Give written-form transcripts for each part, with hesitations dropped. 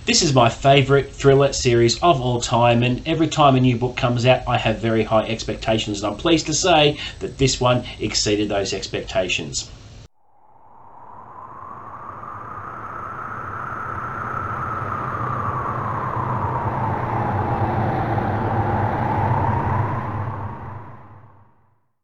This is my favourite thriller series of all time, and every time a new book comes out I have very high expectations, and I'm pleased to say that this one exceeded those expectations.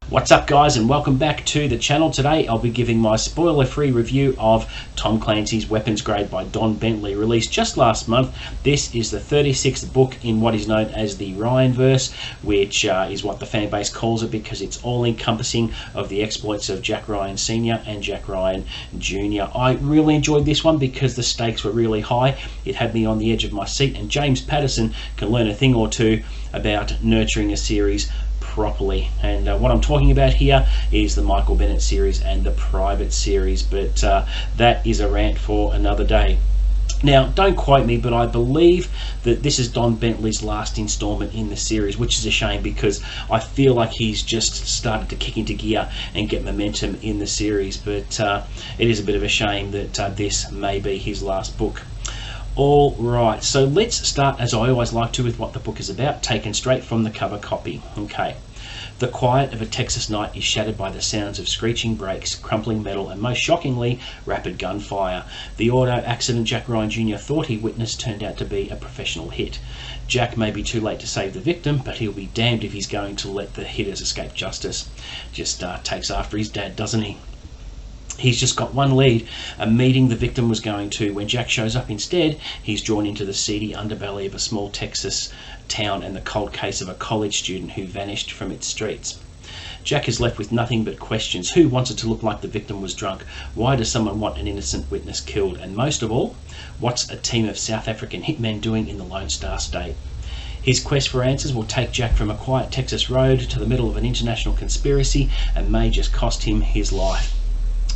What's up guys, and welcome back to the channel. Today I'll be giving my spoiler-free review of Tom Clancy's Weapons Grade by Don Bentley, released just last month. This is the 36th book in what is known as the RyanVerse, which is what the fan base calls it because it's all-encompassing of the exploits of Jack Ryan Sr. and Jack Ryan Jr. I really enjoyed this one because the stakes were really high. It had me on the edge of my seat, and James Patterson can learn a thing or two about nurturing a series properly. And what I'm talking about here is the Michael Bennett series and the Private series, but that is a rant for another day. Now, don't quote me, but I believe that this is Don Bentley's last installment in the series, which is a shame because I feel like he's just started to kick into gear and get momentum in the series, but it is a bit of a shame that this may be his last book. All right, so let's start, as I always like to, with what the book is about, taken straight from the cover copy. Okay. The quiet of a Texas night is shattered by the sounds of screeching brakes, crumpling metal, and most shockingly, rapid gunfire. The auto accident Jack Ryan Jr. thought he witnessed turned out to be a professional hit. Jack may be too late to save the victim, but he'll be damned if he's going to let the hitters escape justice. Just takes after his dad, doesn't he? He's just got one lead, a meeting the victim was going to. When Jack shows up instead, he's drawn into the seedy underbelly of a small Texas town and the cold case of a college student who vanished from its streets. Jack is left with nothing but questions. Who wants it to look like the victim was drunk? Why does someone want an innocent witness killed? And most of all, what's a team of South African hitmen doing in the Lone Star State? His quest for answers will take Jack from a quiet Texas road to the middle of an international conspiracy and may just cost him his life.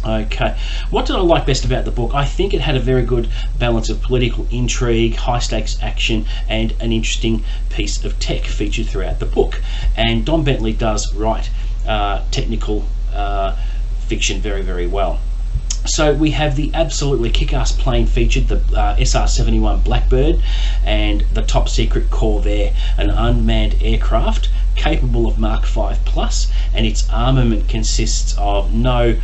Okay, what did I like best about the book? I think it had a very good balance of political intrigue, high stakes action, and an interesting piece of tech featured throughout the book. And Don Bentley does write technical fiction very, very well. So we have the absolutely kick-ass plane featured, the SR-71 Blackbird, and the top secret Corvair, an unmanned aircraft capable of Mark 5 plus, and its armament consists of no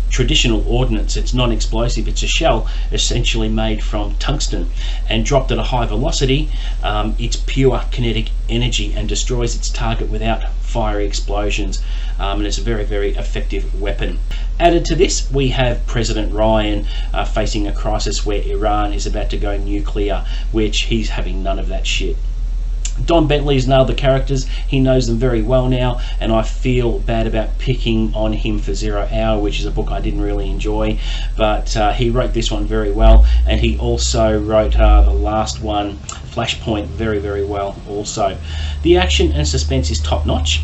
traditional ordnance. It's non-explosive. It's a shell essentially made from tungsten, and dropped at a high velocity, it's pure kinetic energy and destroys its target without fiery explosions, and it's a very, very effective weapon. Added to this, we have President Ryan facing a crisis where Iran is about to go nuclear, which he's having none of that shit. Don Bentley's nailed the characters. He knows them very well now, and I feel bad about picking on him for 0 Hour, which is a book I didn't really enjoy, but he wrote this one very well, and he also wrote the last one, Flashpoint, very, very well also. The action and suspense is top-notch.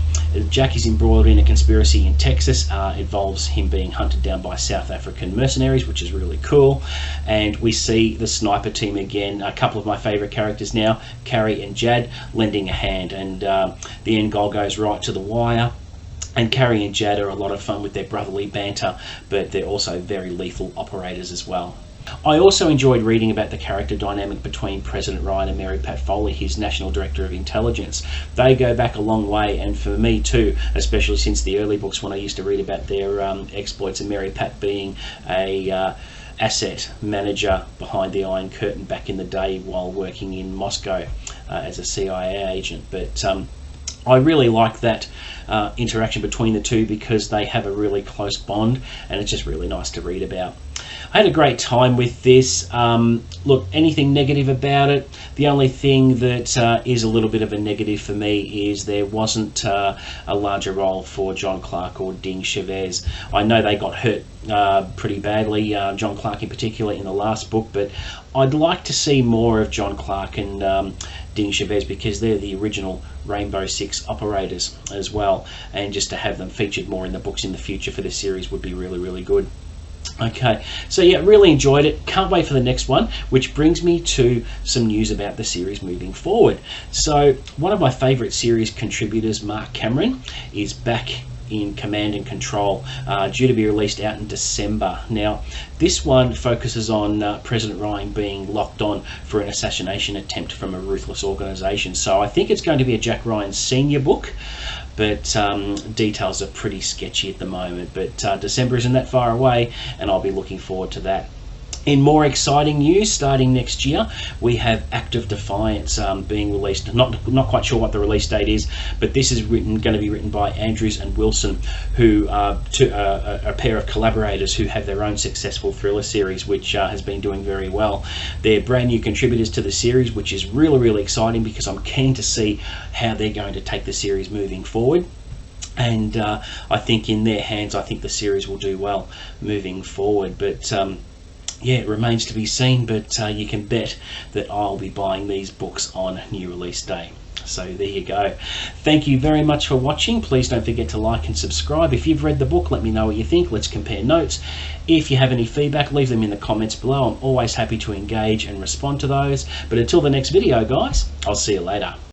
Jack is embroiled in a conspiracy in Texas. Involves him being hunted down by South African mercenaries, which is really cool. And we see the sniper team again, a couple of my favourite characters now, Carrie and Jad, lending a hand, and the end goal goes right to the wire. And Carrie and Jad are a lot of fun with their brotherly banter, but they're also very lethal operators as well. I also enjoyed reading about the character dynamic between President Ryan and Mary Pat Foley, his National Director of Intelligence. They go back a long way, and for me too, especially since the early books when I used to read about their exploits, and Mary Pat being a asset manager behind the Iron Curtain back in the day while working in Moscow as a CIA agent. But I really like that interaction between the two because they have a really close bond, and it's just really nice to read about. I had a great time with this. Look, anything negative about it? The only thing that is a little bit of a negative for me is there wasn't a larger role for John Clark or Ding Chavez. I know they got hurt pretty badly, John Clark in particular, in the last book, but I'd like to see more of John Clark and Ding Chavez because they're the original Rainbow Six operators as well, and just to have them featured more in the books in the future for this series would be really, really good. Okay, so yeah, really enjoyed it. Can't wait for the next one, which brings me to some news about the series moving forward. So one of my favorite series contributors, Marc Cameron, is back in Command and Control, due to be released out in December. Now, this one focuses on President Ryan being locked on for an assassination attempt from a ruthless organisation. So I think it's going to be a Jack Ryan Sr. book, but details are pretty sketchy at the moment. But December isn't that far away, and I'll be looking forward to that. In more exciting news, starting next year, we have Act of Defiance being released. Not quite sure what the release date is, but this is going to be written by Andrews and Wilson, who are a pair of collaborators who have their own successful thriller series, which has been doing very well. They're brand new contributors to the series, which is really, really exciting because I'm keen to see how they're going to take the series moving forward. And I think in their hands, I think the series will do well moving forward. But yeah, it remains to be seen, but you can bet that I'll be buying these books on new release day. So there you go. Thank you very much for watching. Please don't forget to like and subscribe. If you've read the book, let me know what you think. Let's compare notes. If you have any feedback, leave them in the comments below. I'm always happy to engage and respond to those. But until the next video, guys, I'll see you later.